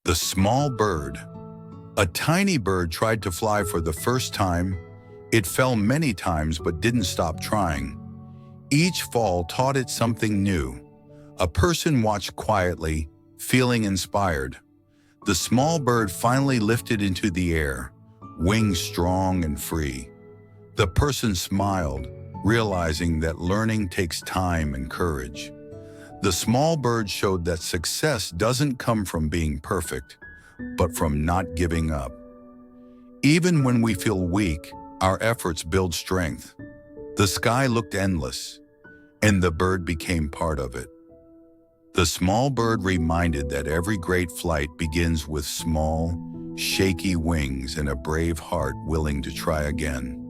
The small bird. A tiny bird tried to fly for the first time. It fell many times but didn't stop trying. Each fall taught it something new. A person watched quietly, feeling inspired. The small bird finally lifted into the air, wings strong and free. The person smiled, realizing that learning takes time and courage. The small bird showed that success doesn't come from being perfect, but from not giving up. Even when we feel weak, our efforts build strength. The sky looked endless, and the bird became part of it. The small bird reminded that every great flight begins with small, shaky wings and a brave heart willing to try again.